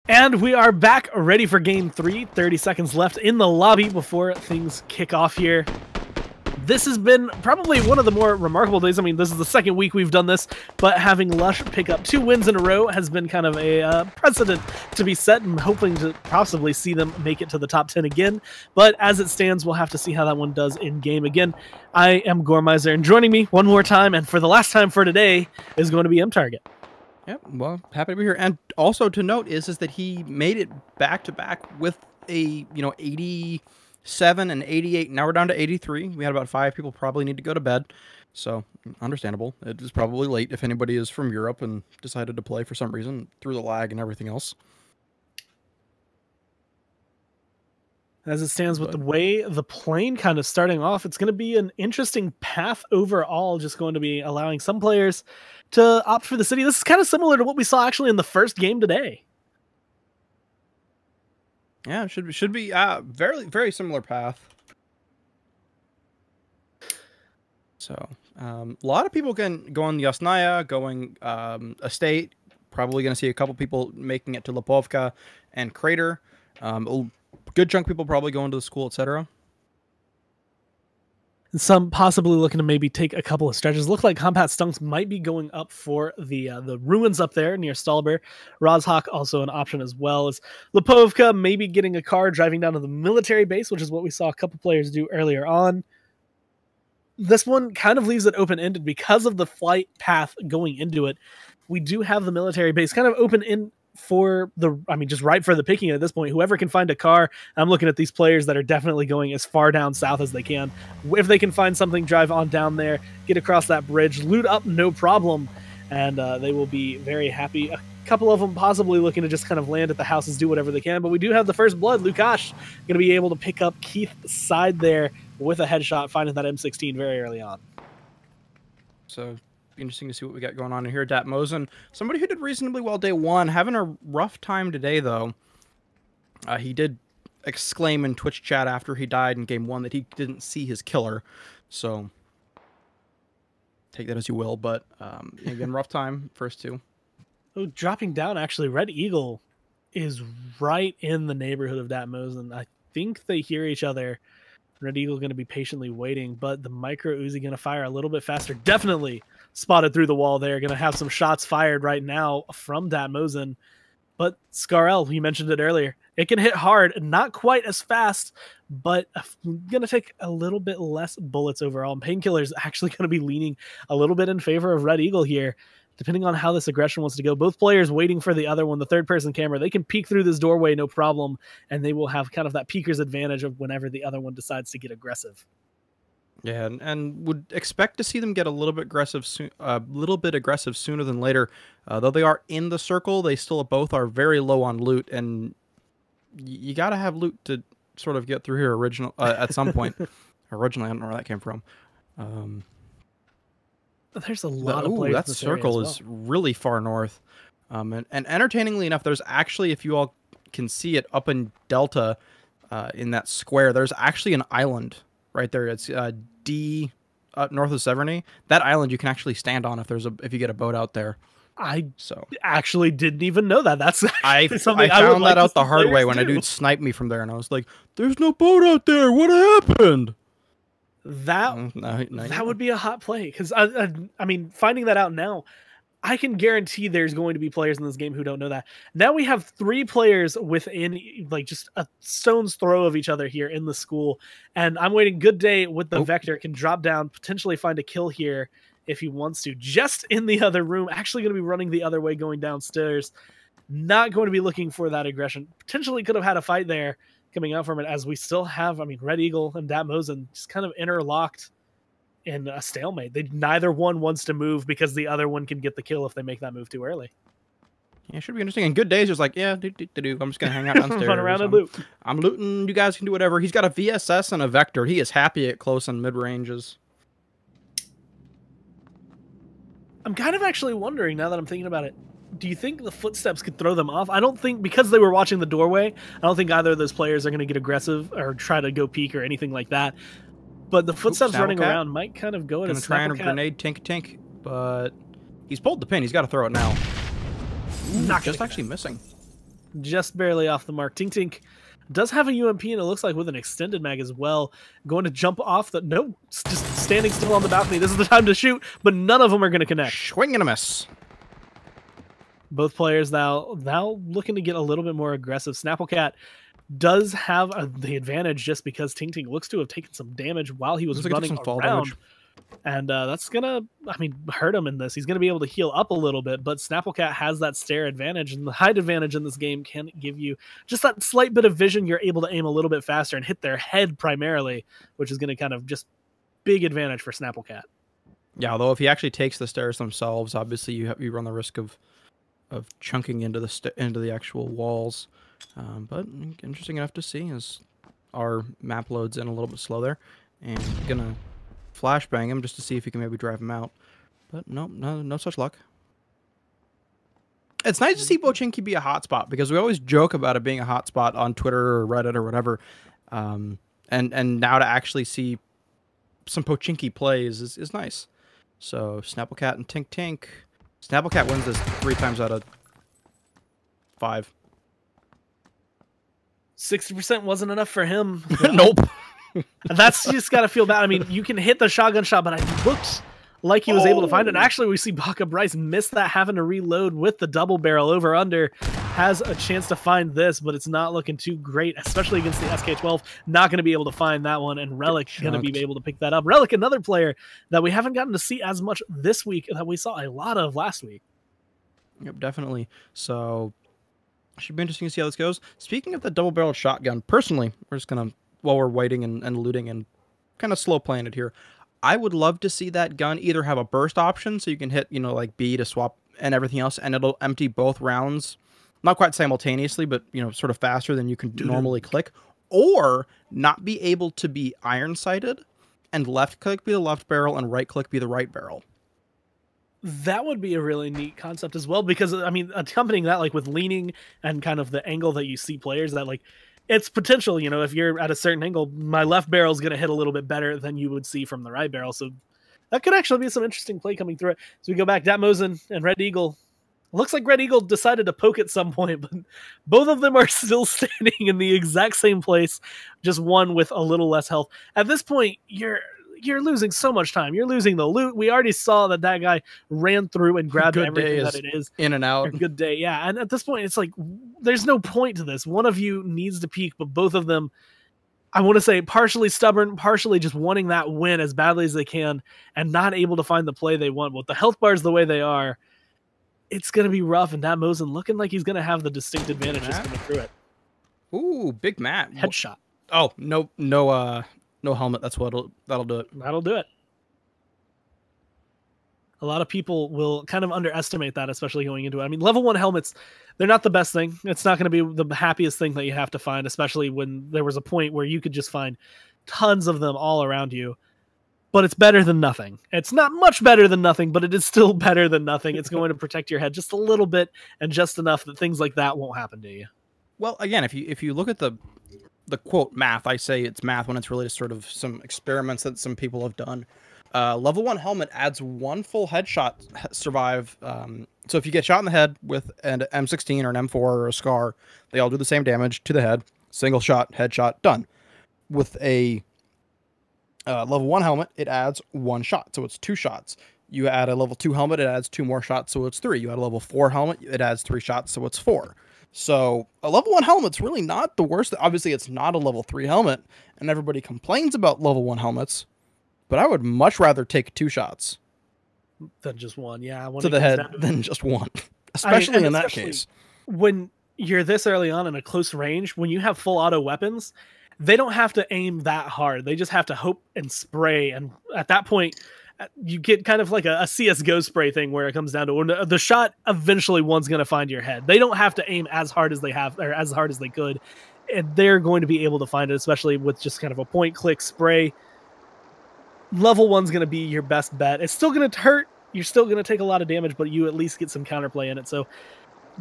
And we are back, ready for game 3. 30 seconds left in the lobby before things kick off here. This has been probably one of the more remarkable days. I mean, this is the second week we've done this, but having Lush pick up 2 wins in a row has been kind of a precedent to be set, and hoping to possibly see them make it to the top 10 again. But as it stands, we'll have to see how that one does in game again. I am Gormizer, and joining me one more time, and for the last time for today, is going to be M-Target. Yep, well, happy to be here. And also to note is that he made it back-to-back with a, 87 and 88. Now we're down to 83. We had about 5 people probably need to go to bed. So, understandable. It is probably late if anybody is from Europe and decided to play for some reason through the lag and everything else. As it stands with the way the plane kind of starting off, it's going to be an interesting path overall, just going to be allowing some players to opt for the city. This is kind of similar to what we saw actually in the first game today. Yeah, it should be very, very similar path. So, a lot of people can go on Yasnaya, going Estate. Probably going to see a couple people making it to Lipovka and Crater. Good chunk of people probably going to the school, etc. Some possibly looking to maybe take a couple of stretches. Look like Compat Stunks might be going up for the ruins up there near Stalber. Rozhawk also an option as well as Lipovka, maybe getting a car, driving down to the military base, which is what we saw a couple players do earlier on. This one kind of leaves it open-ended because of the flight path going into it. We do have the military base kind of open in for the, just right for the picking at this point. Whoever can find a car, I'm looking at these players that are definitely going as far down south as they can. If they can find something, drive on down there, get across that bridge, loot up, no problem, and they will be very happy. A couple of them possibly looking to just kind of land at the houses, do whatever they can, but we do have the first blood. Lukash going to be able to pick up Keith's side there with a headshot, finding that M16 very early on. So interesting to see what we got going on in here. Datmosen, somebody who did reasonably well day 1, having a rough time today though. He did exclaim in Twitch chat after he died in game 1 that he didn't see his killer. So take that as you will, but again, rough time first 2. Oh, dropping down actually, Red Eagle is right in the neighborhood of Datmosen. I think they hear each other. Red Eagle going to be patiently waiting, but the micro Uzi going to fire a little bit faster. Definitely spotted through the wall there. Going to have some shots fired right now from Datmosen. But Scarel, you mentioned it earlier, it can hit hard, not quite as fast, but going to take a little bit less bullets overall. And Painkiller is actually going to be leaning a little bit in favor of Red Eagle here, depending on how this aggression wants to go. Both players waiting for the other one, the third-person camera. They can peek through this doorway, no problem, and they will have kind of that peeker's advantage of whenever the other one decides to get aggressive. Yeah, and would expect to see them get a little bit aggressive, sooner than later. Though they are in the circle, they still both are very low on loot, and you got to have loot to sort of get through here at some point. Originally, I don't know where that came from. There's a lot of players. That circle is really far north. And entertainingly enough, there's actually, if you all can see it up in Delta, in that square, there's actually an island right there. It's D north of Severney. That island you can actually stand on if you get a boat out there. I actually didn't even know that. That's something I found that out the hard way when a dude sniped me from there, and I was like, "There's no boat out there. What happened?" That would be a hot play, because I mean, finding that out now, I can guarantee there's going to be players in this game who don't know that. Now we have 3 players within just a stone's throw of each other here in the school, and I'm waiting. Good Day with the Vector can drop down, potentially find a kill here if he wants to. Just in the other room, actually going to be running the other way, going downstairs. Not going to be looking for that aggression. Potentially could have had a fight there coming out from it, as we still have, Red Eagle and Datmosen just kind of interlocked in a stalemate. Neither one wants to move because the other one can get the kill if they make that move too early. Yeah, it should be interesting. And Good Day's just like, yeah, I'm just going to hang out downstairs. Run around and loot. I'm looting. You guys can do whatever. He's got a VSS and a Vector. He is happy at close and mid ranges. I'm kind of actually wondering, now that I'm thinking about it, do you think the footsteps could throw them off? I don't think, because they were watching the doorway, I don't think either of those players are going to get aggressive or try to go peek or anything like that. But the footsteps running around might kind of go at a try and grenade tink, but he's pulled the pin. He's got to throw it now. Ooh, just actually missing. just barely off the mark. Tink Tink does have a UMP, and it looks like with an extended mag as well. Going to jump off the... No, just standing still on the balcony. This is the time to shoot, but none of them are going to connect. Swing and a miss. Both players now looking to get a little bit more aggressive. Snapplecat does have the advantage just because Tink Tink looks to have taken some damage while he was running around. And that's going to, hurt him in this. He's going to be able to heal up a little bit, but Snapplecat has that stare advantage, and the height advantage in this game can give you just that slight bit of vision. You're able to aim a little bit faster and hit their head primarily, which is going to kind of just big advantage for Snapplecat. Yeah, although if he actually takes the stairs themselves, obviously you run the risk of chunking into the actual walls. But interesting enough to see as our map loads in a little bit slow there, and gonna flashbang him just to see if he can maybe drive him out. But no such luck. It's nice to see Pochinki be a hotspot, because we always joke about it being a hotspot on Twitter or Reddit or whatever. And now to actually see some Pochinki plays is nice. So Snapplecat and Tink Tink. Snapplecat wins this 3 times out of 5. 60% wasn't enough for him. Nope. That's just got to feel bad. I mean, you can hit the shotgun shot, but it looked like he was able to find it. And actually, we see Baka Bryce miss that, having to reload with the double barrel over under. Has a chance to find this, but it's not looking too great, especially against the SK-12. Not going to be able to find that one, and Relic going to be able to pick that up. Relic, another player that we haven't gotten to see as much this week that we saw a lot of last week. Yep, definitely. So should be interesting to see how this goes. Speaking of the double-barreled shotgun, personally, we're just going to, while we're waiting and looting and kind of slow playing it here, I would love to see that gun either have a burst option so you can hit, like B to swap and everything else, and it'll empty both rounds. Not quite simultaneously, but, sort of faster than you can normally click. Or not be able to be iron-sighted and left-click be the left barrel and right-click be the right barrel. That would be a really neat concept as well, because, accompanying that, like, with leaning and kind of the angle that you see players, that, like, it's potential, if you're at a certain angle, my left barrel is going to hit a little bit better than you would see from the right barrel. So that could actually be some interesting play coming through it. So we go back, Datmosen and Red Eagle. Looks like Red Eagle decided to poke at some point, but both of them are still standing in the exact same place, just one with a little less health. At this point, you're losing so much time. You're losing the loot. We already saw that guy ran through and grabbed everything that it is. In and out. Good day, yeah. And at this point, it's like, there's no point to this. One of you needs to peak, but both of them, I want to say, partially stubborn, partially just wanting that win as badly as they can, and not able to find the play they want. With the health bars the way they are, it's going to be rough, and Datmosen looking like he's going to have the distinct advantage just coming through it. Ooh, big Matt. Headshot. Oh, no helmet. That's that'll do it. That'll do it. A lot of people will kind of underestimate that, especially going into it. Level 1 helmets, they're not the best thing. It's not going to be the happiest thing that you have to find, especially when there was a point where you could just find tons of them all around you. But it's better than nothing. It's not much better than nothing, but it is still better than nothing. It's going to protect your head just a little bit, and just enough that things like that won't happen to you. Well, again, if you look at the quote math, I say it's math when it's really just sort of some experiments that some people have done. Level 1 helmet adds 1 full headshot survive. So if you get shot in the head with an M16 or an M4 or a SCAR, they all do the same damage to the head. Single shot, headshot, done. With a level 1 helmet, it adds 1 shot, so it's 2 shots. You add a level 2 helmet, it adds 2 more shots, so it's 3. You add a level 4 helmet, it adds 3 shots, so it's 4. So a level 1 helmet's really not the worst. Obviously, it's not a level 3 helmet, and everybody complains about level 1 helmets, but I would much rather take 2 shots than just 1. Yeah, to the head than just 1, especially in that case. When you're this early on in a close range, when you have full auto weapons, they don't have to aim that hard. They just have to hope and spray. And at that point, you get kind of like a CSGO spray thing where it comes down to the shot. Eventually, one's going to find your head. They don't have to aim as hard as they have, or as hard as they could. And they're going to be able to find it, especially with just kind of a point click spray. Level 1's going to be your best bet. It's still going to hurt. You're still going to take a lot of damage, but you at least get some counterplay in it. So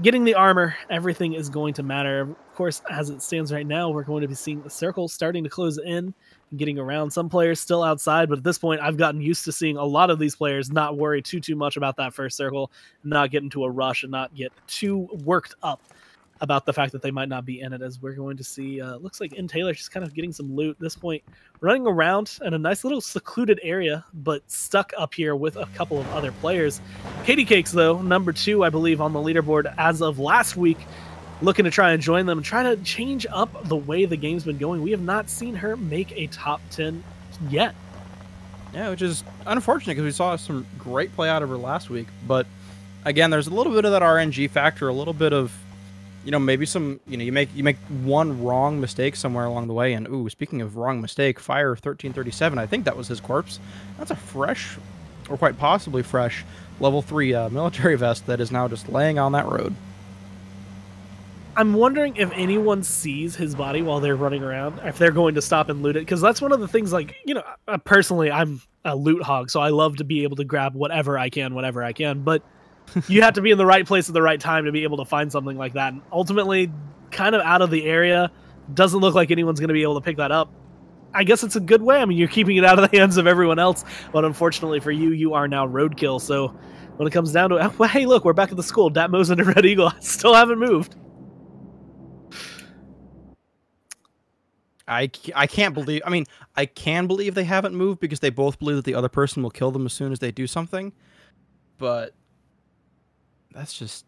getting the armor, everything is going to matter. Of course, as it stands right now, we're going to be seeing the circle starting to close in and getting around. Some players still outside, but at this point, I've gotten used to seeing a lot of these players not worry too much about that first circle, not get into a rush and not get too worked up. about the fact that they might not be in it, as we're going to see. Looks like In Taylor just kind of getting some loot at this point, running around in a nice little secluded area, but stuck up here with a couple of other players. Katie Cakes, though, number 2, I believe, on the leaderboard as of last week, looking to try and join them and try to change up the way the game's been going. We have not seen her make a top 10 yet. Yeah, which is unfortunate because we saw some great play out of her last week. But again, there's a little bit of that RNG factor, a little bit of, maybe some, you make one wrong mistake somewhere along the way. And ooh, speaking of wrong mistake, Fire 1337, I think that was his corpse. That's a fresh, or quite possibly fresh, level 3 military vest that is now just laying on that road. I'm wondering if anyone sees his body while they're running around, if they're going to stop and loot it, because that's one of the things, like, personally, I'm a loot hog, so I love to be able to grab whatever I can, but you have to be in the right place at the right time to be able to find something like that. And ultimately, kind of out of the area, doesn't look like anyone's going to be able to pick that up. I guess it's a good way. I mean, you're keeping it out of the hands of everyone else, but unfortunately for you, you are now roadkill. So when it comes down to it, well, hey, look, we're back at the school. Datmosen and Red Eagle still haven't moved. I can't believe, I can believe they haven't moved because they both believe that the other person will kill them as soon as they do something. But that's just...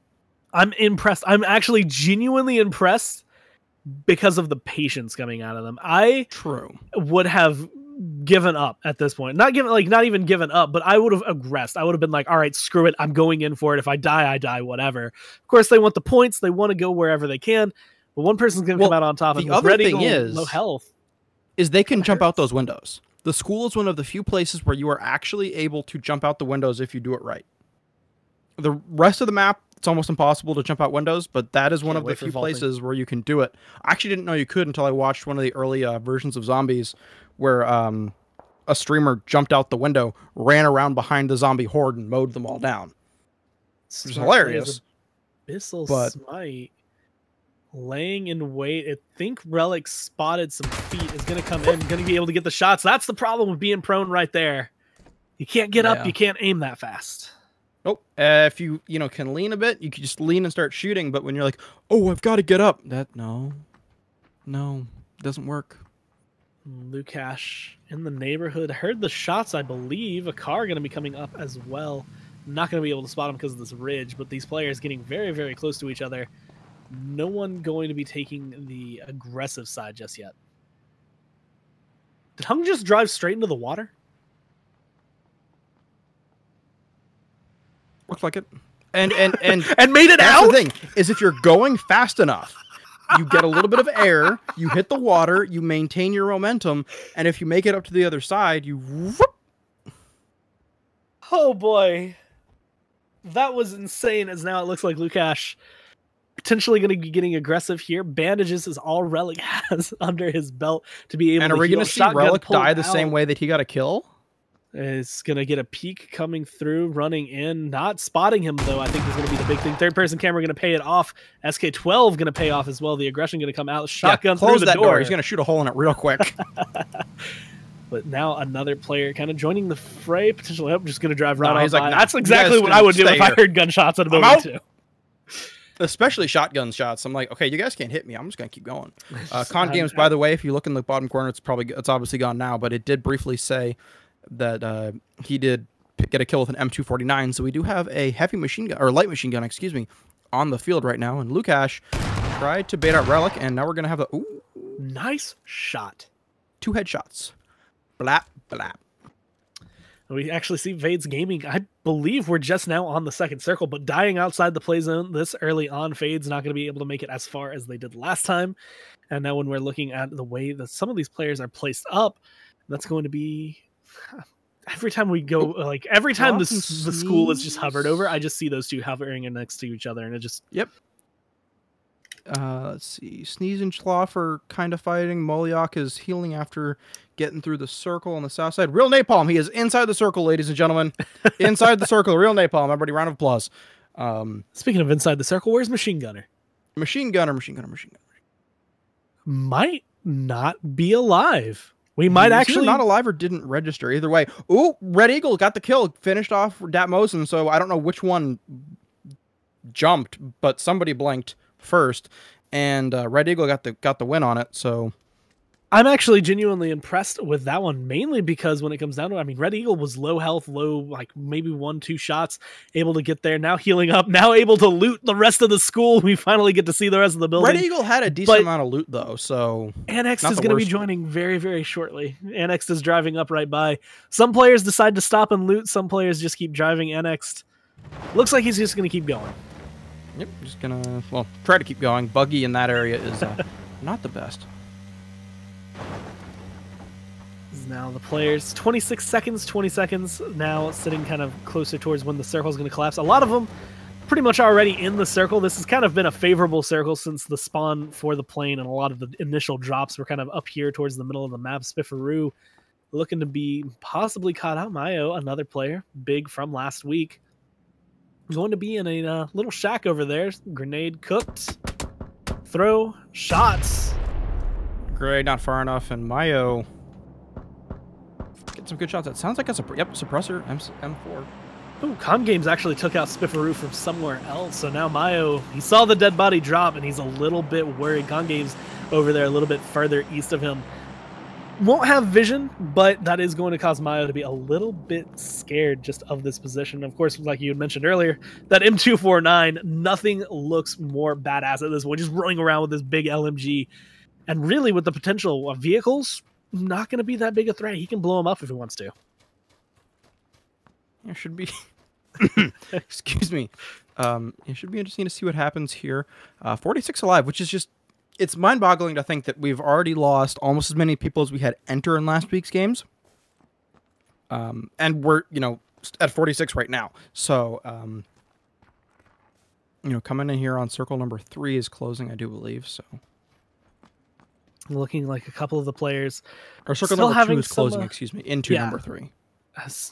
I'm impressed. I'm actually genuinely impressed because of the patience coming out of them. I would have given up at this point. Not even given up, but I would have aggressed. I would have been like, all right, screw it. I'm going in for it. If I die, I die, whatever. Of course, they want the points. They want to go wherever they can. But one person's going to come out on top. The other thing is, low health, is they can jump out those windows. The school is one of the few places where you are actually able to jump out the windows if you do it right. The rest of the map, it's almost impossible to jump out windows, but that is one of the few places where you can do it. I actually didn't know you could until I watched one of the early versions of Zombies where a streamer jumped out the window, ran around behind the zombie horde, and mowed them all down. It was hilarious. Abyssal Smite. Laying in wait. I think Relic spotted some feet. Is going to come in. Going to be able to get the shots. That's the problem with being prone right there. You can't get up. You can't aim that fast. Nope. If you can lean a bit, you can just lean and start shooting. But when you're like, oh, I've got to get up. No, doesn't work. Lukash in the neighborhood. Heard the shots, I believe. A car going to be coming up as well. Not going to be able to spot him because of this ridge. But these players getting very, very close to each other. No one going to be taking the aggressive side just yet. Did Hung just drive straight into the water? Looks like it. And made it out? The thing is, if you're going fast enough, you get a little bit of air, you hit the water, you maintain your momentum, and if you make it up to the other side, you whoop. Oh boy. That was insane, as now it looks like Lukash potentially going to be getting aggressive here. Bandages is all Relic has under his belt to be able to And are we going to see Relic die the same way that he got a kill? Is going to get a peek coming through, running in, not spotting him, though, I think is going to be the big thing. Third-person camera going to pay it off. SK12 going to pay off as well. The aggression going to come out. Shotgun close through that the door. He's going to shoot a hole in it real quick. But now another player kind of joining the fray. Potentially, just going to drive right on. He's like, that's exactly what I would do if I heard gunshots at a building, too. Especially shotgun shots. I'm like, okay, you guys can't hit me. I'm just going to keep going. Con Games, by the way, if you look in the bottom corner, it's obviously gone now, but it did briefly say that he did get a kill with an M249. So we do have a heavy machine gun, or light machine gun, excuse me, on the field right now. And Lukash tried to bait out Relic, and now we're going to have a nice shot. 2 headshots. Blap, blap. We actually see Vades Gaming. I believe we're just now on the second circle, but dying outside the play zone this early on. Fade's not going to be able to make it as far as they did last time. And now when we're looking at the way that some of these players are placed up, that's going to be... Every time we go, every time the school is just hovered over, I just see those two hovering next to each other, and it just... Yep. Let's see. Sneeze and Schloff are kind of fighting. Moliak is healing after getting through the circle on the south side. Real Napalm. He is inside the circle, ladies and gentlemen. Inside the circle. Real Napalm. Everybody, round of applause. Speaking of inside the circle, where's Machine Gunner? Machine Gunner. Might not be alive. We might actually not alive or didn't register. Either way. Ooh, Red Eagle got the kill. Finished off Datmosen, so I don't know which one jumped, but somebody blinked. first, and Red Eagle got the win on it. So I'm actually genuinely impressed with that one, mainly because when it comes down to it, I mean, Red Eagle was low health, low, like maybe 1-2 shots, able to get there, now healing up, now able to loot the rest of the school. We finally get to see the rest of the building. Red Eagle had a decent amount of loot, though, so... Annexed is going to be joining very, very shortly. Annexed is driving up right by. Some players decide to stop and loot, some players just keep driving Annexed. Looks like he's just going to keep going. Yep, just gonna, well, try to keep going. Buggy in that area is not the best. Now the players 26 seconds, 20 seconds now, sitting kind of closer towards when the circle is going to collapse. A lot of them pretty much already in the circle. This has kind of been a favorable circle since the spawn for the plane, and a lot of the initial drops were kind of up here towards the middle of the map. Spiffaroo looking to be possibly caught out. Mayo, another player, big from last week, going to be in a little shack over there. Grenade cooked. Throw. Shots. Grenade not far enough, and Mayo... Get some good shots. That sounds like a suppressor, M4. Ooh, Com Games actually took out Spiffaroo from somewhere else. So now Mayo, he saw the dead body drop, and he's a little bit worried. Com Games over there a little bit further east of him. Won't have vision, but that is going to cause Mayo to be a little bit scared just of this position. Of course, like you had mentioned earlier, that M249, nothing looks more badass at this point. Just running around with this big LMG. And really, with the potential of vehicles, not going to be that big a threat. He can blow him up if he wants to. It should be... Excuse me. It should be interesting to see what happens here. 46 alive, which is just... It's mind-boggling to think that we've already lost almost as many people as we had enter in last week's games. And we're, at 46 right now. So, coming in here on circle number 3 is closing, I do believe, so... Looking like a couple of the players... Or circle number 2 is closing, excuse me, into number 3.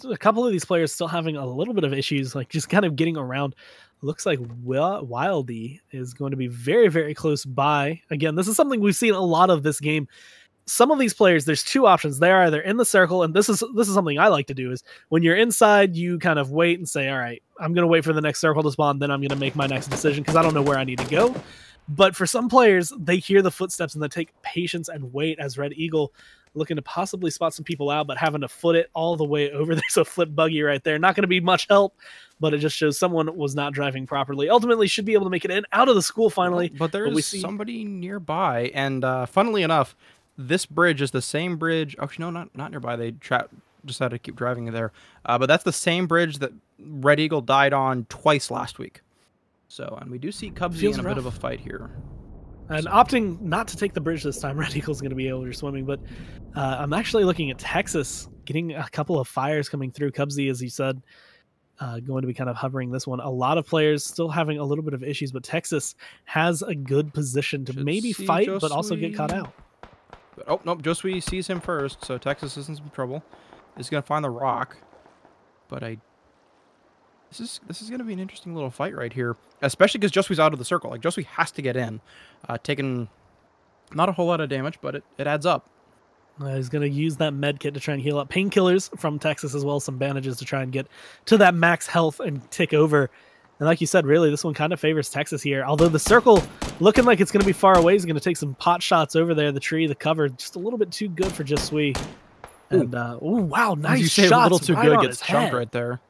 A couple of these players still having a little bit of issues, like just kind of getting around. Looks like Wildy is going to be very, very close by. Again, this is something we've seen a lot of this game. Some of these players, there's two options. They're either in the circle, and this is something I like to do, is when you're inside, you kind of wait and say, all right, I'm going to wait for the next circle to spawn, then I'm going to make my next decision because I don't know where I need to go. But for some players, they hear the footsteps and they take patience and wait, as Red Eagle looking to possibly spot some people out, but having to foot it all the way over. There's a flip buggy right there. Not going to be much help, but it just shows someone was not driving properly. Ultimately, should be able to make it in out of the school finally. But there is somebody nearby, and funnily enough, this bridge is the same bridge. Actually, no, not nearby. They decided to keep driving there. But that's the same bridge that Red Eagle died on twice last week. So, and we do see Cubsy in a bit of a fight here. And opting not to take the bridge this time, Red Eagle's going to be able to swimming. But I'm actually looking at Texas getting a couple of fires coming through. Cubsy, as you said, going to be kind of hovering this one. A lot of players still having a little bit of issues, but Texas has a good position to maybe fight, but also get caught out. But, oh, nope, Josui sees him first, so Texas is in some trouble. He's going to find the rock. But This is going to be an interesting little fight right here, especially because Josui's out of the circle. Like, Josui has to get in. Taking not a whole lot of damage, but it adds up. He's going to use that med kit to try and heal up. Painkillers from Texas as well, some bandages to try and get to that max health and tick over. And like you said, really, this one kind of favors Texas here. Although the circle looking like it's going to be far away, he's going to take some pot shots over there. The tree, the cover, just a little bit too good for Josui. And, ooh, wow, nice shots. A little too right good, on gets his chunked head. right there.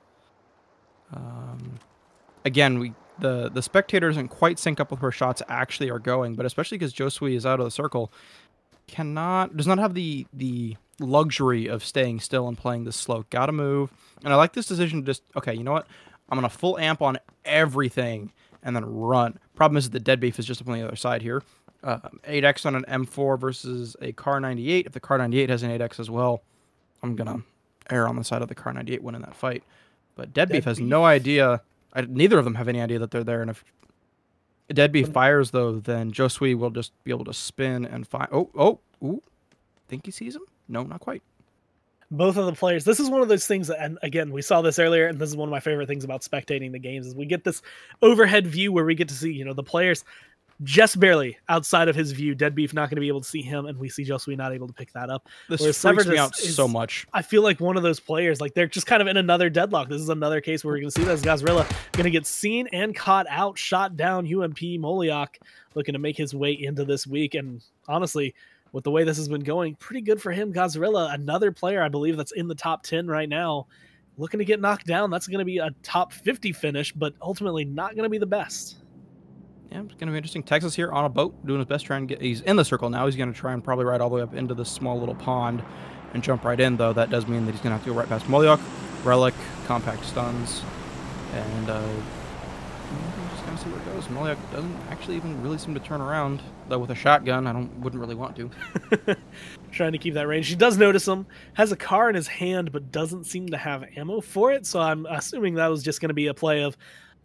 Again, the spectator doesn't quite sync up with where shots actually are going, but especially because Josui is out of the circle, does not have the luxury of staying still and playing this slow. Gotta move. And I like this decision to just, okay, you know what? I'm gonna full amp on everything and then run. Problem is the dead beef is just up on the other side here. 8x on an M4 versus a Car 98. If the Car 98 has an 8x as well, I'm gonna err on the side of the Car 98 winning that fight. But Deadbeef has no idea. Neither of them have any idea that they're there. And if Deadbeef fires, though, then Josui will just be able to spin and fire. Ooh. Think he sees him? No, not quite. Both of the players. This is one of those things that, and again, we saw this earlier, and this is one of my favorite things about spectating the games, is we get this overhead view where we get to see, the players. just barely outside of his view. Dead Beef not going to be able to see him, and we see Josue not able to pick that up. This Whereas freaks me Severus out so much. I feel like one of those players, like they're just kind of in another deadlock. This is another case where we're going to see this. Godzilla going to get seen and caught out, shot down. UMP Moliak looking to make his way into this week, and honestly, with the way this has been going, pretty good for him. Godzilla, another player I believe that's in the top 10 right now, looking to get knocked down. That's going to be a top 50 finish, but ultimately not going to be the best. Yeah, it's going to be interesting. Texas here on a boat, doing his best, trying to get... He's in the circle now. He's going to try and probably ride all the way up into this small little pond and jump right in, though. That does mean that he's going to have to go right past Moliak, Relic, Compact Stuns, and we're just going to see where it goes. Moliak doesn't actually even really seem to turn around, though with a shotgun, wouldn't really want to. Trying to keep that range. She does notice him, has a car in his hand, but doesn't seem to have ammo for it, so I'm assuming that was just going to be a play of,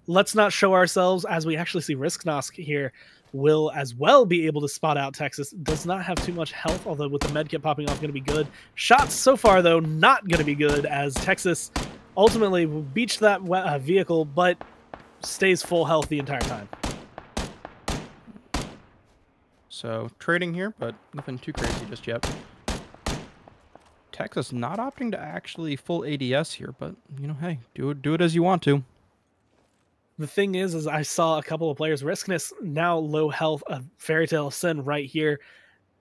let's not show ourselves, as we actually see Risknosk here will as well be able to spot out Texas. Does not have too much health, although with the medkit popping off, going to be good. Shots so far, though, not going to be good, as Texas ultimately beached that vehicle, but stays full health the entire time. So, trading here, but nothing too crazy just yet. Texas not opting to actually full ADS here, but, you know, hey, do it as you want to. The thing is I saw a couple of players, Riskness, now low health, Fairy Tale Sin right here.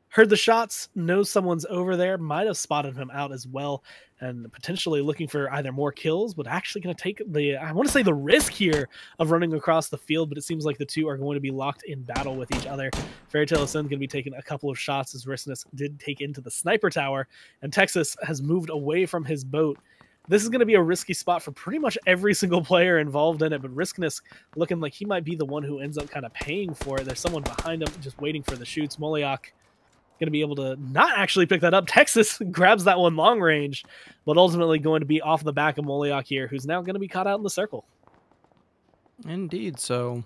Heard the shots, knows someone's over there, might have spotted him out as well, and potentially looking for either more kills, but actually going to take the, I want to say the risk here of running across the field, but it seems like the two are going to be locked in battle with each other. Fairy Tale Sin going to be taking a couple of shots as Riskness did take into the sniper tower, and Texas has moved away from his boat. This is going to be a risky spot for pretty much every single player involved in it, but Riskness looking like he might be the one who ends up kind of paying for it. There's someone behind him just waiting for the shoots. Moliak going to be able to not actually pick that up. Texas grabs that one long range, but ultimately going to be off the back of Moliak here, who's now going to be caught out in the circle. Indeed, so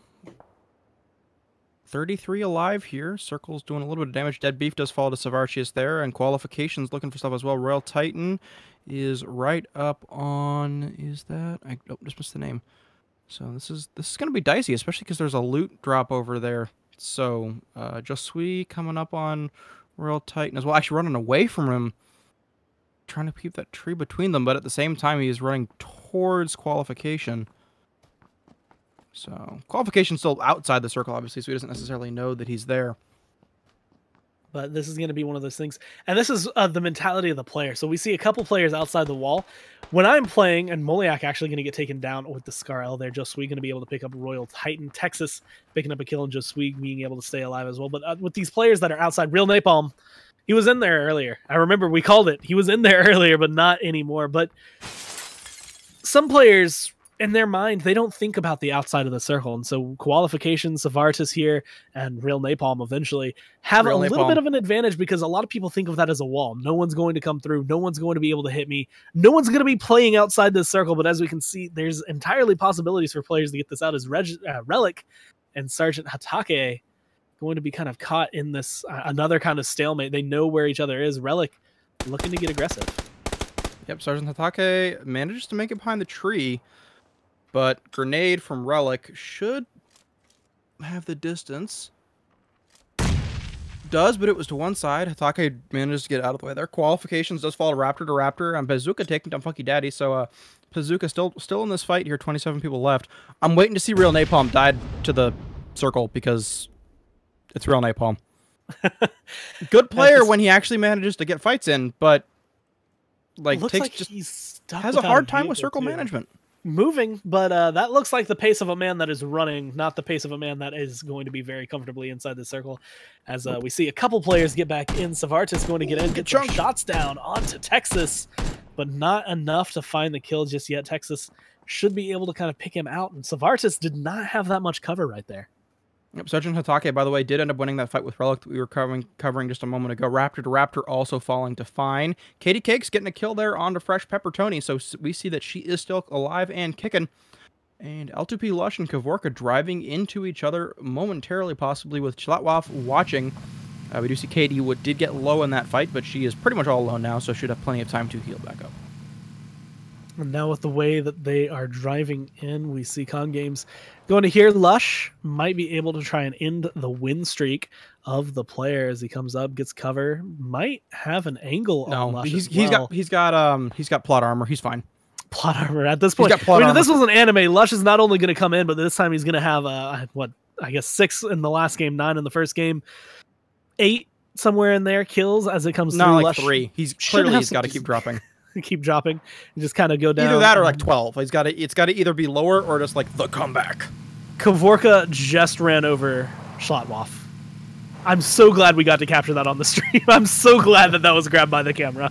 33 alive here. Circle's doing a little bit of damage. Dead Beef does fall to Savartius there, and Qualifications looking for stuff as well. Royal Titan is right up on, is that? I just missed the name. So this is going to be dicey, especially because there's a loot drop over there. So Josue coming up on Royal Titan as well, actually running away from him, trying to keep that tree between them, but at the same time he is running towards Qualification. So Qualification's still outside the circle, obviously, so he doesn't necessarily know that he's there. But this is going to be one of those things. And this is the mentality of the player. So we see a couple players outside the wall. When I'm playing, and Moliak actually going to get taken down with the Scar L there, Josue going to be able to pick up Royal Titan. Texas picking up a kill, and Josue being able to stay alive as well. But with these players that are outside, Real Napalm, he was in there earlier. I remember we called it. He was in there earlier, but not anymore. But some players, in their mind, they don't think about the outside of the circle. And so Qualification, Savartis here, and Real Napalm eventually have a little bit of an advantage because a lot of people think of that as a wall. No one's going to come through. No one's going to be able to hit me. No one's going to be playing outside this circle. But as we can see, there's entirely possibilities for players to get this out as Relic and Sergeant Hatake going to be kind of caught in this another kind of stalemate. They know where each other is. Relic looking to get aggressive. Yep, Sergeant Hatake manages to make it behind the tree. But grenade from Relic should have the distance. Does, but it was to one side. Hatake manages to get out of the way there. Qualifications does fall Raptor to Raptor. And Bazooka taking down Funky Daddy. So Bazooka still in this fight here. 27 people left. I'm waiting to see Real Napalm dive to the circle because it's Real Napalm. Good player when he actually manages to get fights in, but has a hard time with circle management. Moving, but that looks like the pace of a man that is running, not the pace of a man that is going to be very comfortably inside the circle. As we see a couple players get back in. Savartis going to get in, get some shots down onto Texas, but not enough to find the kill just yet. Texas should be able to kind of pick him out, and Savartis did not have that much cover right there. Yep, Sergeant Hatake, by the way, did end up winning that fight with Relic that we were covering just a moment ago. Raptor to Raptor also falling to Fine. Katie Cakes getting a kill there onto Fresh Pepper Tony, so we see that she is still alive and kicking. And L2P Lush and Kavorka driving into each other momentarily, possibly with Chlatwaf watching. We do see Katie, who did get low in that fight, but she is pretty much all alone now, so should have plenty of time to heal back up. And now with the way that they are driving in, we see Con Games going to here. Lush might be able to try and end the win streak of the player as he comes up, gets cover, might have an angle on Lush. He's got plot armor. He's fine. Plot armor at this point. If this was an anime, Lush is not only going to come in, but this time he's going to have I guess 6 in the last game, 9 in the first game, 8 somewhere in there kills as it comes through. Not like Lush 3. He's got to keep dropping. Keep dropping and just kind of go down. Either that or like 12. It's got to either be lower or just like the comeback. Kavorka just ran over Schlotwoff. I'm so glad we got to capture that on the stream. I'm so glad that was grabbed by the camera.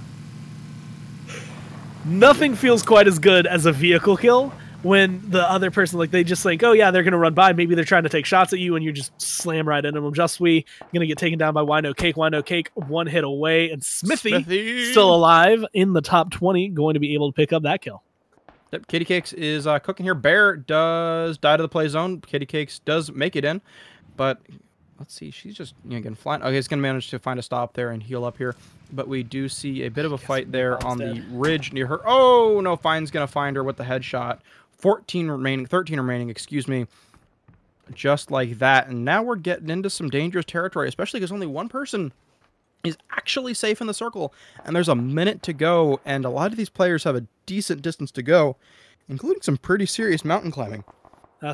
Nothing feels quite as good as a vehicle kill when the other person, like, they just think, oh yeah, they're going to run by. Maybe they're trying to take shots at you and you just slam right into them. Justwe going to get taken down by Wino Cake. Wino Cake 1 hit away, and Smithy still alive in the top 20, going to be able to pick up that kill. Yep, Kitty Cakes is cooking here. Bear does die to the play zone. Kitty Cakes does make it in, but let's see. She's just getting flying. Okay, he's going to manage to find a stop there and heal up here. But we do see a bit of a fight there on the ridge near her. Oh, no, Fine's going to find her with the headshot. 13 remaining, excuse me. Just like that. And now we're getting into some dangerous territory, especially because only one person is actually safe in the circle. And there's a minute to go, and a lot of these players have a decent distance to go, including some pretty serious mountain climbing.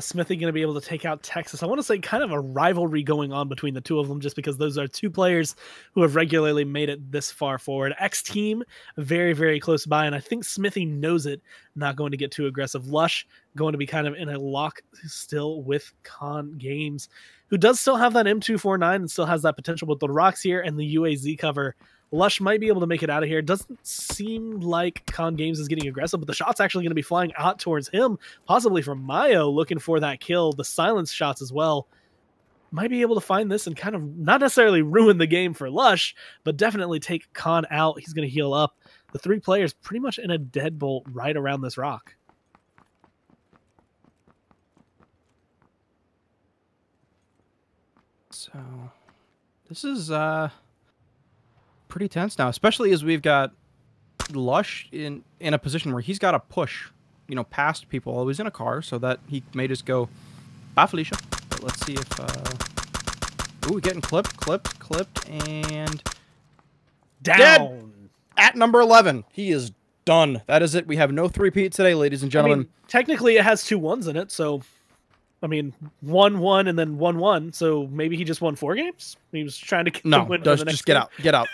Smithy going to be able to take out Texas. I want to say kind of a rivalry going on between the two of them, just because those are 2 players who have regularly made it this far forward. X Team very, very close by, and I think Smithy knows it, not going to get too aggressive. Lush going to be kind of in a lock still with Con Games, who does still have that M249 and still has that potential with the rocks here and the UAZ cover. Lush might be able to make it out of here. It doesn't seem like Con Games is getting aggressive, but the shot's actually going to be flying out towards him, possibly from Mayo, looking for that kill. The silence shots as well. Might be able to find this and kind of not necessarily ruin the game for Lush, but definitely take Con out. He's going to heal up. The 3 players pretty much in a deadbolt right around this rock. So this is pretty tense now, especially as we've got Lush in a position where he's got to push, past people. Well, he's in a car, so that he may just go, bye, Felicia. But let's see if, ooh, getting clipped, and down. Dead at number 11. He is done. That is it. We have no 3-peat today, ladies and gentlemen. I mean, technically, it has 2 1s in it, so... I mean, 1-1 and then 1-1. So maybe he just won 4 games. He was trying to win for the next just get out.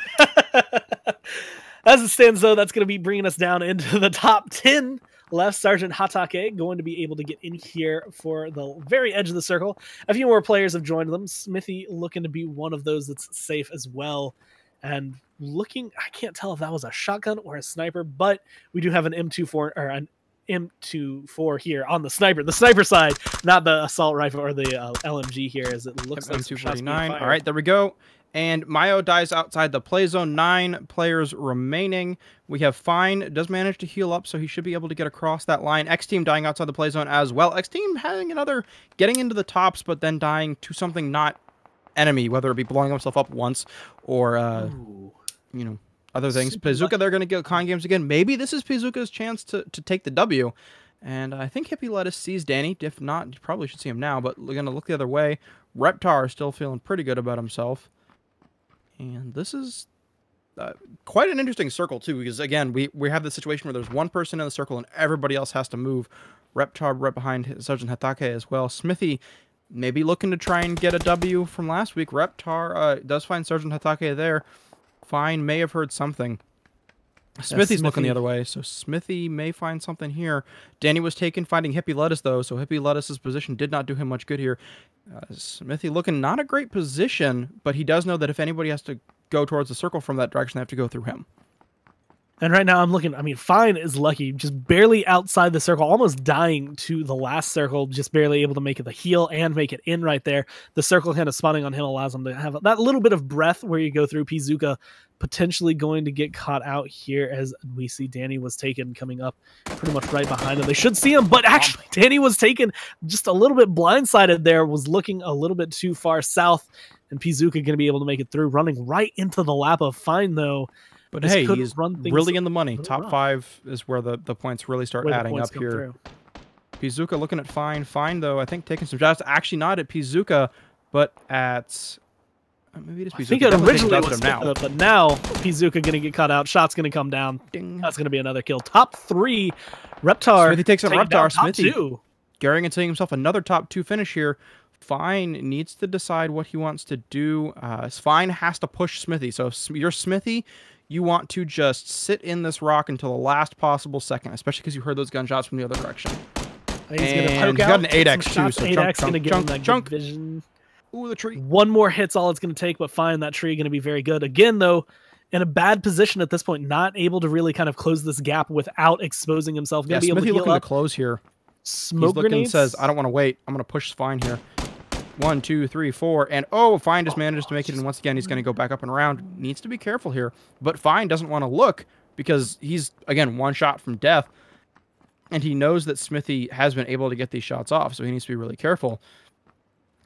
As it stands, though, that's going to be bringing us down into the top 10. Left Sergeant Hatake going to be able to get in here for the very edge of the circle. A few more players have joined them. Smithy looking to be one of those that's safe as well. And looking, I can't tell if that was a shotgun or a sniper, but we do have an M24 or an M24 here on the sniper side, not the assault rifle or the LMG here, as it looks like M249. All right, there we go. And Mayo dies outside the play zone. 9 players remaining. We have Fine does manage to heal up, so he should be able to get across that line. X Team dying outside the play zone as well. X Team having another getting into the tops, but then dying to something not enemy, whether it be blowing himself up once or other things. Pizuka, they're going to get Con Games again. Maybe this is Pizuka's chance to take the W. And I think Hippie Lettuce sees Danny. If not, you probably should see him now, but we're going to look the other way. Reptar still feeling pretty good about himself. And this is quite an interesting circle, too, because, again, we have this situation where there's one person in the circle and everybody else has to move. Reptar right behind Sergeant Hatake as well. Smithy maybe looking to try and get a W from last week. Reptar does find Sergeant Hatake there. Fine, may have heard something. Smithy's looking the other way, so Smithy may find something here. Danny was taken finding Hippie Lettuce, though, so Hippie Lettuce's position did not do him much good here. Smithy looking not a great position, but he does know that if anybody has to go towards the circle from that direction, they have to go through him. And right now I'm looking, I mean, Fine is lucky, just barely outside the circle, almost dying to the last circle, just barely able to make it the heal and make it in right there. The circle kind of spawning on him allows him to have that little bit of breath where you go through. Pizuka potentially going to get caught out here as we see Danny was taken coming up pretty much right behind him. They should see him, but actually Danny was taken just a little bit blindsided there, was looking a little bit too far south, and Pizuka going to be able to make it through, running right into the lap of Fine, though. But this hey, could he's run things really in the money. really Top rough. 5 is where the points really start Where the adding points up come here. through. Pizuka looking at Fine. Fine, though, I think taking some shots. Actually, not at Pizuka, but at... maybe it is Pizuka. I think it originally was now. but now Pizuka going to get cut out. Shot's going to come down. Ding. That's going to be another kill. Top 3. Reptar. Smithy takes on Reptar. Smithy. Top 2. Gehring getting himself another top 2 finish here. Fine needs to decide what he wants to do. Fine has to push Smithy. So if you're Smithy, you want to just sit in this rock until the last possible second, especially because you heard those gunshots from the other direction. He's going to poke he's out. got an 8x too. So 8x going to give him that chunk. good vision. Ooh, the tree. One more hit's all it's going to take, but Fine, that tree going to be very good. Again, though, in a bad position at this point, not able to really kind of close this gap without exposing himself. Yeah, be able Smithy to looking to close here. Smoke He's grenades. Says, I don't want to wait. I'm going to push Fine here. 1, 2, 3, 4, and oh, Fine just manages to make it, and once again, he's going to go back up and around. Needs to be careful here, but Fine doesn't want to look because he's, again, one shot from death, and he knows that Smithy has been able to get these shots off, so he needs to be really careful.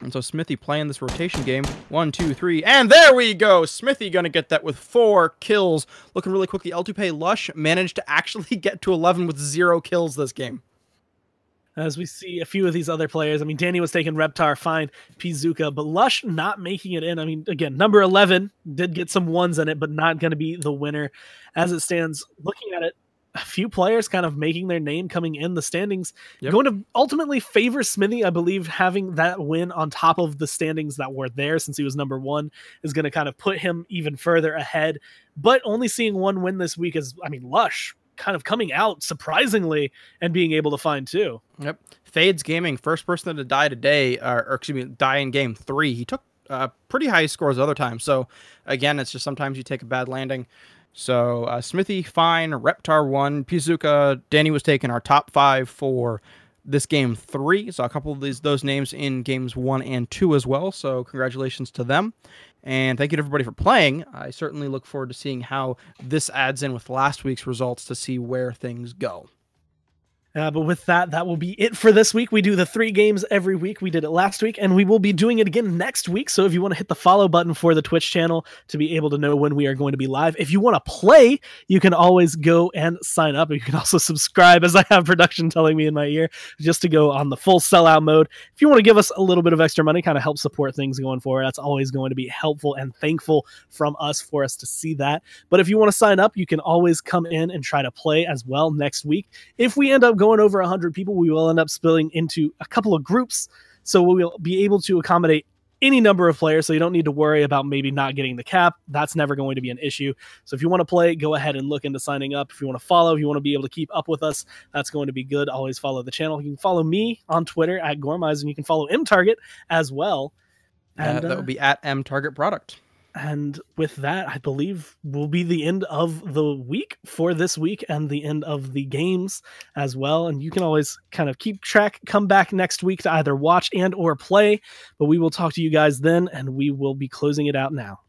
And so Smithy playing this rotation game. 1, 2, 3, and there we go! Smithy gonna get that with 4 kills. Looking really quickly, L2Pay Lush managed to actually get to 11 with 0 kills this game. As we see a few of these other players. I mean, Danny was taking Reptar, Fine, Pizuka, but Lush not making it in. I mean, again, number 11 did get some ones in it, but not going to be the winner. As it stands, looking at it, a few players kind of making their name coming in the standings, going to ultimately favor Smithy. I believe having that win on top of the standings that were there since he was number 1 is going to kind of put him even further ahead. But only seeing one win this week is, I mean, Lush kind of coming out surprisingly and being able to find 2. Yep. Fades Gaming, first person to die today, or excuse me, die in game 3. He took pretty high scores other times. So again, it's just sometimes you take a bad landing. So Smithy, Fine, Reptar 1, Pizuka, Danny was taking our top 5 for this game 3. So a couple of those names in games 1 and 2 as well. So congratulations to them. And thank you to everybody for playing. I certainly look forward to seeing how this adds in with last week's results to see where things go. But with that, that will be it for this week. We do the 3 games every week. We did it last week, and we will be doing it again next week. So if you want to hit the follow button for the Twitch channel to be able to know when we are going to be live. If you want to play, you can always go and sign up. You can also subscribe, as I have production telling me in my ear, just to go on the full sellout mode. If you want to give us a little bit of extra money, kind of help support things going forward, that's always going to be helpful and thankful from us for us to see that. But if you want to sign up, you can always come in and try to play as well next week. If we end up going over 100 people, we will end up splitting into a couple of groups, so we will be able to accommodate any number of players, so you don't need to worry about maybe not getting the cap. That's never going to be an issue. So if you want to play, go ahead and look into signing up. If you want to follow, if you want to be able to keep up with us, that's going to be good. Always follow the channel. You can follow me on Twitter at Gormize, and you can follow MTarget as well. And that will be at MTargetProduct. And with that, I believe will be the end of the week for this week and the end of the games as well. And you can always kind of keep track, come back next week to either watch and or play. But we will talk to you guys then, and we will be closing it out now.